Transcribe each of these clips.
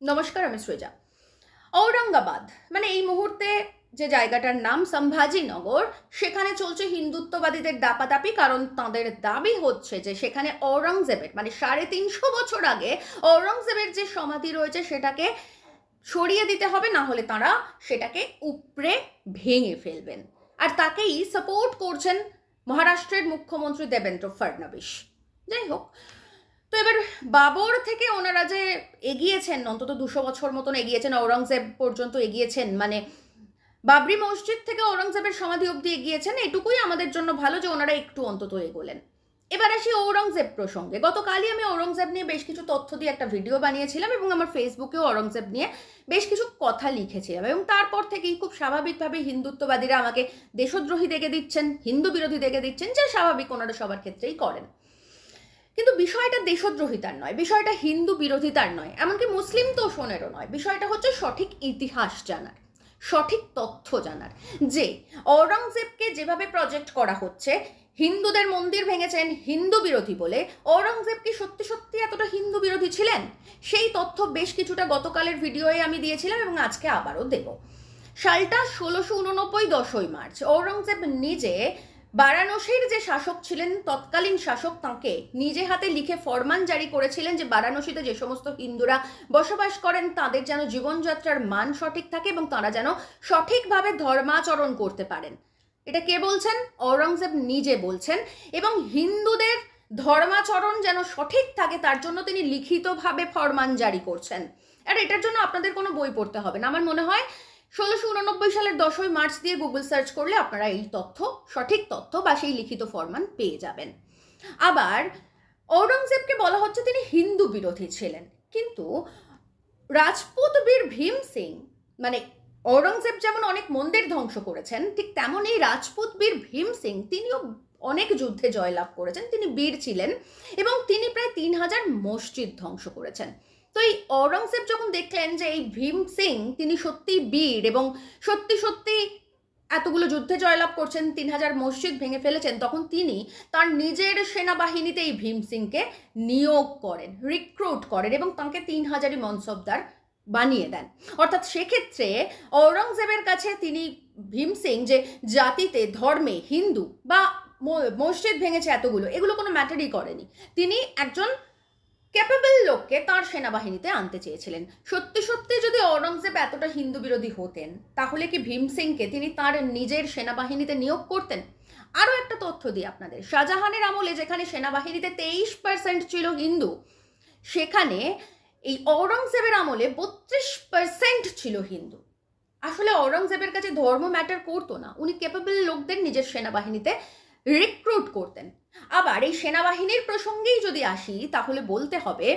নমস্কার, আমি সৃজা। ঔরঙ্গাবাদ মানে এই মুহূর্তে যে জায়গাটার নাম সম্ভাজিনগর, সেখানে চলছে হিন্দুত্ববাদীদের দাপাদাপি। কারণ তাদের দাবি হচ্ছে যে সেখানে ঔরঙ্গজেবের মানে 350 বছর আগে ঔরঙ্গজেবের যে সমাধি রয়েছে সেটাকে সরিয়ে দিতে হবে, না হলে তারা সেটাকে উপড়ে ভেঙে ফেলবেন। আর তাকেই সাপোর্ট করছেন মহারাষ্ট্রের মুখ্যমন্ত্রী দেবেন্দ্র ফডনবিস। যাই হোক, তো এবার বাবর থেকে ওনারা যে এগিয়েছেন, অন্তত 200 বছর মতন এগিয়েছেন, ঔরঙ্গজেব পর্যন্ত এগিয়েছেন, মানে বাবরি মসজিদ থেকে ঔরঙ্গজেবের সমাধি অবধি এগিয়েছেন। এটুকুই আমাদের জন্য ভালো যে ওনারা একটু অন্তত এগোলেন। এবার আসি ঔরঙ্গজেব প্রসঙ্গে। গতকালই আমি ঔরঙ্গজেব নিয়ে বেশ কিছু তথ্য দিয়ে একটা ভিডিও বানিয়েছিলাম এবং আমার ফেসবুকেও ঔরঙ্গজেব নিয়ে বেশ কিছু কথা লিখেছিলাম, এবং তারপর থেকেই খুব স্বাভাবিকভাবে হিন্দুত্ববাদীরা আমাকে দেশদ্রোহী দেখে দিচ্ছেন, হিন্দু বিরোধী দেখে দিচ্ছেন, যে স্বাভাবিক, ওনারা সবার ক্ষেত্রেই করেন। কিন্তু বিষয়টা দেশদ্রোহিতার নয়, বিষয়টা হিন্দু বিরোধিতার নয়, এমনকি মুসলিম তোষণেরও নয়। বিষয়টা হচ্ছে সঠিক ইতিহাস জানার, সঠিক তথ্য জানার। যে ঔরঙ্গজেবকে যেভাবে প্রজেক্ট করা হচ্ছে হিন্দুদের মন্দির ভেঙেছেন হিন্দু বিরোধী বলে, ঔরঙ্গজেব কি সত্যি সত্যি এতটা হিন্দু বিরোধী ছিলেন? সেই তথ্য বেশ কিছুটা গতকালের ভিডিওয়ে আমি দিয়েছিলাম এবং আজকে আবারও দেব। সালটা 1689, 10ই মার্চ। ঔরঙ্গজেব নিজে বারাণসীর যে শাসক ছিলেন, তৎকালীন শাসক, তাঁকে নিজে হাতে লিখে ফরমান জারি করেছিলেন যে বারাণসীতে যে সমস্ত হিন্দুরা বসবাস করেন তাদের যেন জীবনযাত্রার মান সঠিক থাকে এবং তারা যেন সঠিকভাবে ধর্মাচরণ করতে পারেন। এটা কে বলছেন? ঔরঙ্গজেব নিজে বলছেন। এবং হিন্দুদের ধর্মাচরণ যেন সঠিক থাকে তার জন্য তিনি লিখিতভাবে ফরমান জারি করছেন। আর এটার জন্য আপনাদের কোনো বই পড়তে হবে না। আমার মনে হয় 1689 সালের 10ই মার্চ দিয়ে গুগল সার্চ করলে আপনারা এই তথ্য, সঠিক তথ্য বা সেই লিখিত ফরমান পেয়ে যাবেন। আবার ঔরঙ্গজেবকে বলা হচ্ছে তিনি হিন্দু বিরোধী ছিলেন, কিন্তু রাজপুত বীর ভীম সিং, মানে ঔরঙ্গজেব যেমন অনেক মন্দির ধ্বংস করেছেন, ঠিক তেমনই রাজপুত বীর ভীম সিং তিনিও অনেক যুদ্ধে জয়লাভ করেছেন, তিনি বীর ছিলেন এবং তিনি প্রায় 3000 মসজিদ ধ্বংস করেছেন। তো এই ঔরঙ্গজেব যখন দেখলেন যে এই ভীম সিং তিনি সত্যি বীর এবং সত্যি সত্যি এতগুলো যুদ্ধে জয়লাভ করছেন, 3000 মসজিদ ভেঙে ফেলেছেন, তখন তিনি তার নিজের সেনাবাহিনীতে এই ভীম সিংকে নিয়োগ করেন, রিক্রুট করেন এবং তাকে 3000ই মনসবদার বানিয়ে দেন। অর্থাৎ সেক্ষেত্রে ঔরঙ্গজেবের কাছে তিনি ভীম সিং যে জাতিতে ধর্মে হিন্দু বা মসজিদ ভেঙেছে এতগুলো, এগুলো কোনো ম্যাটারই করেনি। তিনি একজন ক্যাপেবল লোককে তার সেনাবাহিনীতে আনতে চেয়েছিলেন। সত্যি সত্যি যদি ঔরঙ্গজেব এতটা হিন্দু বিরোধী হতেন, তাহলে কি ভীম সিংকে তিনি তার নিজের সেনাবাহিনীতে নিয়োগ করতেন? আরও একটা তথ্য দিই আপনাদের। শাহজাহানের আমলে যেখানে সেনাবাহিনীতে 23% ছিল হিন্দু, সেখানে এই ঔরঙ্গজেবের আমলে 32% ছিল হিন্দু। আসলে ঔরঙ্গজেবের কাছে ধর্ম ম্যাটার করতো না, উনি ক্যাপেবল লোকদের নিজের সেনাবাহিনীতে রিক্রুট করতেন। আবার এই সেনাবাহিনীর প্রসঙ্গেই যদি আসি, তাহলে বলতে হবে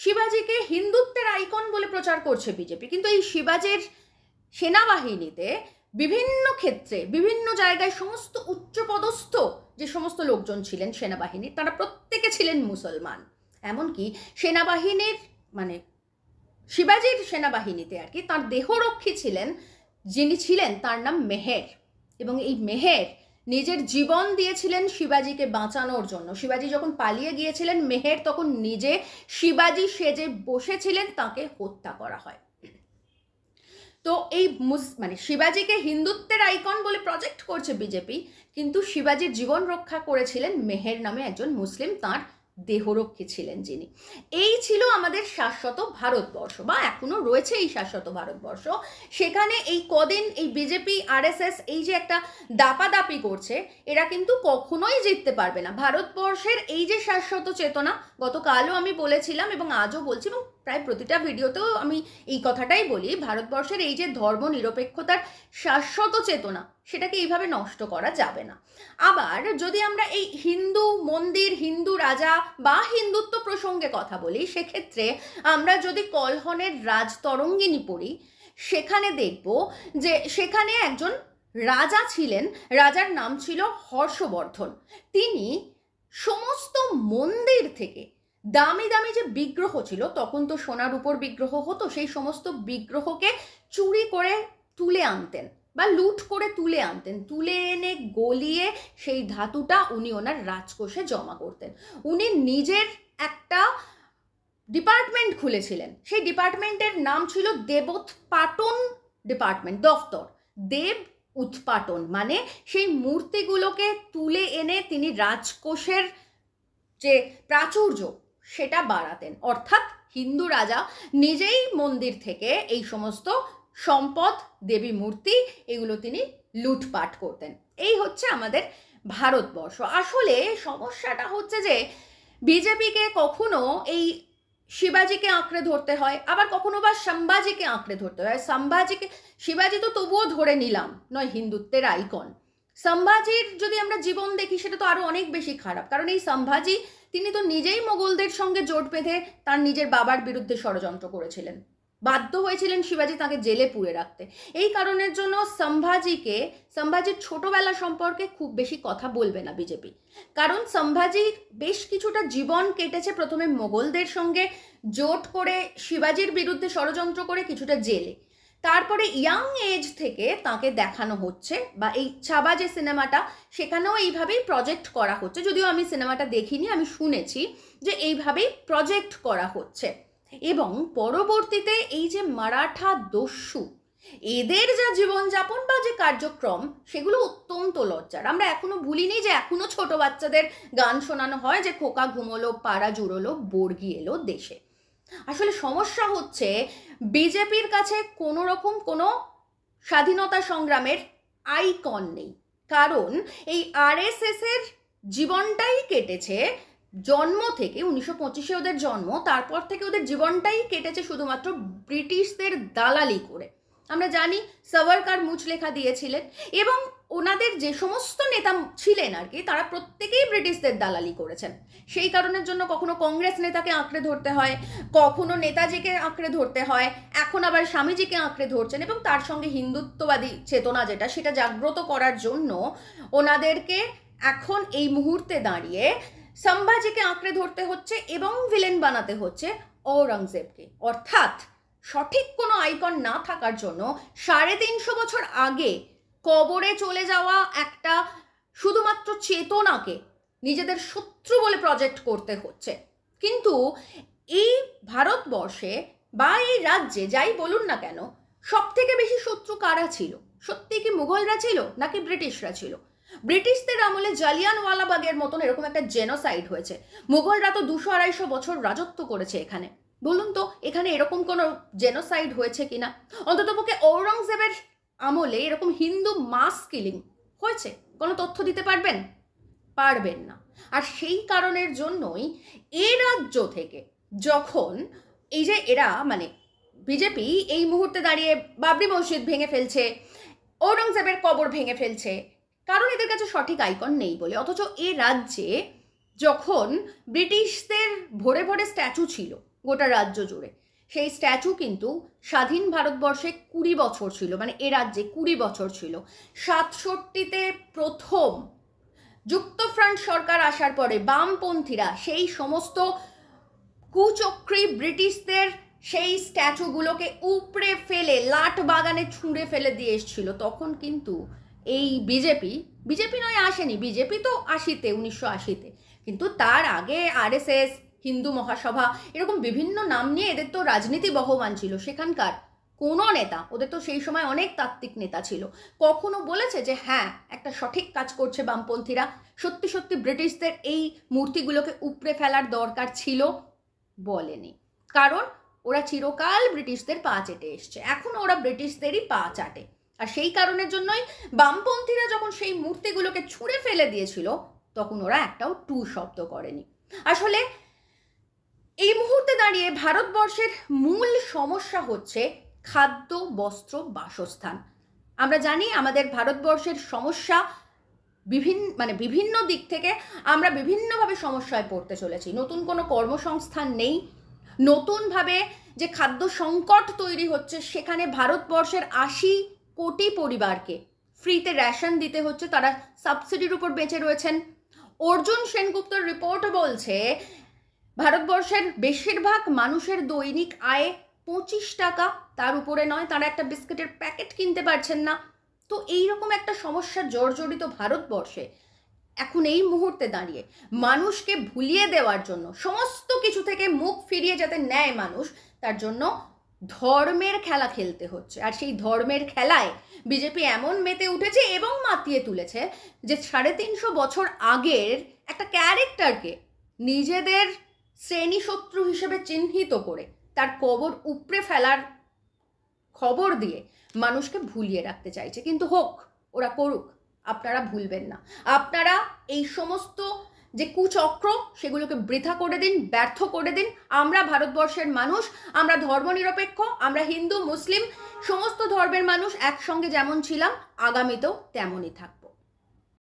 শিবাজিকে হিন্দুত্বের আইকন বলে প্রচার করছে বিজেপি, কিন্তু এই শিবাজির সেনাবাহিনীতে বিভিন্ন ক্ষেত্রে বিভিন্ন জায়গায় সমস্ত উচ্চপদস্থ যে সমস্ত লোকজন ছিলেন সেনাবাহিনীর, তারা প্রত্যেকে ছিলেন মুসলমান। এমনকি সেনাবাহিনীর মানে শিবাজির সেনাবাহিনীতে আর কি তার দেহরক্ষী ছিলেন, যিনি ছিলেন তার নাম মেহের, এবং এই মেহের নিজের জীবন দিয়েছিলেন শিবাজিকে বাঁচানোর জন্য। শিবাজি যখন পালিয়ে গিয়েছিলেন, মেহের তখন নিজে শিবাজি সেজে বসেছিলেন, তাকে হত্যা করা হয়। তো এই মানে শিবাজিকে হিন্দুত্বের আইকন বলে প্রজেক্ট করছে বিজেপি, কিন্তু শিবাজির জীবন রক্ষা করেছিলেন মেহের নামে একজন মুসলিম, তার দেহরক্ষী ছিলেন যিনি। এই ছিল আমাদের শাশ্বত ভারতবর্ষ, বা এখনো রয়েছে এই শাশ্বত ভারতবর্ষ। সেখানে এই কদিন এই বিজেপি আরএসএস এই যে একটা দাপাদাপি করছে, এরা কিন্তু কখনোই জিততে পারবে না। ভারতবর্ষের এই যে শাশ্বত চেতনা, গতকালও আমি বলেছিলাম এবং আজও বলছি এবং প্রায় প্রতিটা ভিডিওতেও আমি এই কথাটাই বলি, ভারতবর্ষের এই যে ধর্ম নিরপেক্ষতার শাশ্বত চেতনা, সেটাকে এইভাবে নষ্ট করা যাবে না। আবার যদি আমরা এই হিন্দু মন্দির, হিন্দু রাজা বা হিন্দুত্ব প্রসঙ্গে কথা বলি, সেক্ষেত্রে আমরা যদি কলহনের রাজতরঙ্গিনী পড়ি, সেখানে দেখব যে সেখানে একজন রাজা ছিলেন, রাজার নাম ছিল হর্ষবর্ধন। তিনি সমস্ত মন্দির থেকে দামি দামি যে বিগ্রহ ছিল, তখন তো সোনার উপর বিগ্রহ হতো, সেই সমস্ত বিগ্রহকে চুরি করে তুলে আনতেন বা লুট করে তুলে আনতেন, তুলে এনে গলিয়ে সেই ধাতুটা উনি ওনার রাজকোষে জমা করতেন। উনি নিজের একটা ডিপার্টমেন্ট খুলেছিলেন। সেই ডিপার্টমেন্টের নাম ছিল দেবোৎপাটন ডিপার্টমেন্ট, দফতর। দেব উৎপাটন মানে সেই মূর্তিগুলোকে তুলে এনে তিনি রাজকোষের যে প্রাচুর্য সেটা বাড়াতেন। অর্থাৎ হিন্দু রাজা নিজেই মন্দির থেকে এই সমস্ত সম্পদ, দেবী মূর্তি, এগুলো তিনি লুটপাট করতেন। এই হচ্ছে আমাদের ভারতবর্ষ। আসলে সমস্যাটা হচ্ছে যে বিজেপিকে কখনো এই শিবাজিকে আঁকড়ে ধরতে হয়, আবার কখনো বা সম্ভাজিকে আঁকড়ে ধরতে হয়। সম্ভাজিকে, শিবাজি তো তবুও ধরে নিলাম নয় হিন্দুত্বের আইকন। সম্ভাজির যদি আমরা জীবন দেখি সেটা তো আরো অনেক বেশি খারাপ, কারণ এই সম্ভাজি তিনি তো নিজেই মোগলদের সঙ্গে জোট বেঁধে তার নিজের বাবার বিরুদ্ধে ষড়যন্ত্র করেছিলেন, বাধ্য হয়েছিলেন শিবাজি তাকে জেলে পুরে রাখতে। এই কারণের জন্য সম্ভাজির ছোটবেলা সম্পর্কে খুব বেশি কথা বলবে না বিজেপি, কারণ সম্ভাজির বেশ কিছুটা জীবন কেটেছে প্রথমে মোগলদের সঙ্গে জোট করে শিবাজির বিরুদ্ধে ষড়যন্ত্র করে কিছুটা জেলে, তারপরে ইয়াং এজ থেকে তাকে দেখানো হচ্ছে, বা এই ছাবা যে সিনেমাটা সেখানেও এইভাবেই প্রজেক্ট করা হচ্ছে। যদিও আমি সিনেমাটা দেখিনি, আমি শুনেছি যে এইভাবেই প্রজেক্ট করা হচ্ছে। এবং পরবর্তীতে এই যে মারাঠা দস্যু, এদের যা জীবনযাপন বা যে কার্যক্রম সেগুলো অত্যন্ত লজ্জার। আমরা এখনো ভুলিনি যে এখনো ছোট বাচ্চাদের গান শোনানো হয় যে খোকা ঘুমোলো, পাড়া জুড়োলো, বর্গি এলো দেশে। আসলে সমস্যা হচ্ছে বিজেপির কাছে কোনো রকম কোনো স্বাধীনতা সংগ্রামের আইকন নেই, কারণ এই আরএসএস এর জীবনটাই কেটেছে জন্ম থেকে, 1925-এ ওদের জন্ম, তারপর থেকে ওদের জীবনটাই কেটেছে শুধুমাত্র ব্রিটিশদের দালালি করে। আমরা জানি সাভারকার মুচলেখা দিয়েছিলেন, এবং ওনাদের যে সমস্ত নেতা ছিলেন আর কি, তারা প্রত্যেকেই ব্রিটিশদের দালালি করেছেন। সেই কারণের জন্য কখনো কংগ্রেস নেতাকে আঁকড়ে ধরতে হয়, কখনো নেতাজিকে আঁকড়ে ধরতে হয়, এখন আবার স্বামীজিকে আঁকড়ে ধরছেন, এবং তার সঙ্গে হিন্দুত্ববাদী চেতনা যেটা সেটা জাগ্রত করার জন্য ওনাদেরকে এখন এই মুহূর্তে দাঁড়িয়ে সম্ভাজিকে আঁকড়ে ধরতে হচ্ছে এবং ভিলেন বানাতে হচ্ছে ঔরঙ্গজেবকে। অর্থাৎ সঠিক কোনো আইকন না থাকার জন্য 350 বছর আগে কবরে চলে যাওয়া একটা শুধুমাত্র চেতনাকে নিজেদের শত্রু বলে প্রজেক্ট করতে হচ্ছে। কিন্তু এই ভারতবর্ষে বা এই রাজ্যে যাই বলুন না কেন, সব থেকে বেশি শত্রু কারা ছিল? সত্যি কি মুঘলরা ছিল নাকি ব্রিটিশরা ছিল? ব্রিটিশদের আমলে জালিয়ানওয়ালাবাগের মতন এরকম একটা জেনোসাইড হয়েছে। মুঘলরা তো 200-250 বছর রাজত্ব করেছে এখানে। বলুন তো এখানে এরকম কোনো জেনোসাইড হয়েছে কিনা? অন্ততপক্ষে ঔরঙ্গজেবের আমলে এরকম হিন্দু মাস কিলিং হয়েছে? কোনো তথ্য দিতে পারবেন? পারবেন না। আর সেই কারণের জন্যই এ রাজ্য থেকে যখন এই যে এরা মানে বিজেপি এই মুহূর্তে দাঁড়িয়ে বাবরি মসজিদ ভেঙে ফেলছে, ঔরঙ্গজেবের কবর ভেঙে ফেলছে, কারণ এদের কাছে সঠিক আইকন নেই বলে। অথচ এ রাজ্যে যখন ব্রিটিশদের ভরে ভরে স্ট্যাচু ছিল গোটা রাজ্য জুড়ে, সেই স্ট্যাচু কিন্তু স্বাধীন ভারতবর্ষে 20 বছর ছিল, মানে এ রাজ্যে 20 বছর ছিল। 67-তে প্রথম যুক্তফ্রন্ট সরকার আসার পরে বামপন্থীরা সেই সমস্ত কুচক্রী ব্রিটিশদের সেই স্ট্যাচুগুলোকে উপড়ে ফেলে লাট বাগানে ছুঁড়ে ফেলে দিয়ে এসেছিল। তখন কিন্তু এই বিজেপি নয় আসেনি, বিজেপি তো 80-তে, 1980-তে, কিন্তু তার আগে আরএসএস, হিন্দু মহাসভা, এরকম বিভিন্ন নাম নিয়ে এদের তো রাজনীতি বহমান ছিল। সেখানকার কোনো নেতা, ওদের তো সেই সময় অনেক তাত্ত্বিক নেতা ছিল, কখনো বলেছে যে হ্যাঁ একটা সঠিক কাজ করছে বামপন্থীরা, সত্যি সত্যি ব্রিটিশদের এই মূর্তিগুলোকে উপড়ে ফেলার দরকার ছিল? বলেনি, কারণ ওরা চিরকাল ব্রিটিশদের পা চেটে এসছে, এখন ওরা ব্রিটিশদেরই পা চাটে। আর সেই কারণের জন্যই বামপন্থীরা যখন সেই মূর্তিগুলোকে ছুঁড়ে ফেলে দিয়েছিল তখন ওরা একটাও টু শব্দ করেনি। আসলে এই মুহূর্তে দাঁড়িয়ে ভারতবর্ষের মূল সমস্যা হচ্ছে খাদ্য, বস্ত্র, বাসস্থান। আমরা জানি আমাদের ভারতবর্ষের সমস্যা বিভিন্ন দিক থেকে আমরা বিভিন্নভাবে সমস্যায় পড়তে চলেছি। নতুন কোনো কর্মসংস্থান নেই, নতুনভাবে যে খাদ্য সংকট তৈরি হচ্ছে, সেখানে ভারতবর্ষের 80 কোটি পরিবারকে ফ্রিতে রেশন দিতে হচ্ছে, তারা সাবসিডির উপর বেঁচে রয়েছেন। অর্জুন সেনগুপ্তর রিপোর্ট বলছে ভারতবর্ষের বেশিরভাগ মানুষের দৈনিক আয় 25 টাকা, তার উপরে নয়, তারা একটা বিস্কিটের প্যাকেট কিনতে পারছেন না। তো এইরকম একটা সমস্যা জর্জরিত ভারতবর্ষে এখন এই মুহূর্তে দাঁড়িয়ে মানুষকে ভুলিয়ে দেওয়ার জন্য, সমস্ত কিছু থেকে মুখ ফিরিয়ে যাতে নেয় মানুষ, তার জন্য ধর্মের খেলা খেলতে হচ্ছে। আর সেই ধর্মের খেলায় বিজেপি এমন মেতে উঠেছে এবং মাতিয়ে তুলেছে যে 350 বছর আগের একটা ক্যারেক্টারকে নিজেদের শ্রেণী শত্রু হিসেবে চিহ্নিত করে তার কবর উপড়ে ফেলার খবর দিয়ে মানুষকে ভুলিয়ে রাখতে চাইছে। কিন্তু হোক, ওরা করুক, আপনারা ভুলবেন না। আপনারা এই সমস্ত যে কুচক্র সেগুলোকে বৃথা করে দিন, ব্যর্থ করে দিন। আমরা ভারতবর্ষের মানুষ, আমরা ধর্মনিরপেক্ষ, আমরা হিন্দু মুসলিম সমস্ত ধর্মের মানুষ একসঙ্গে যেমন ছিলাম আগামীতেও তেমনই থাকবো।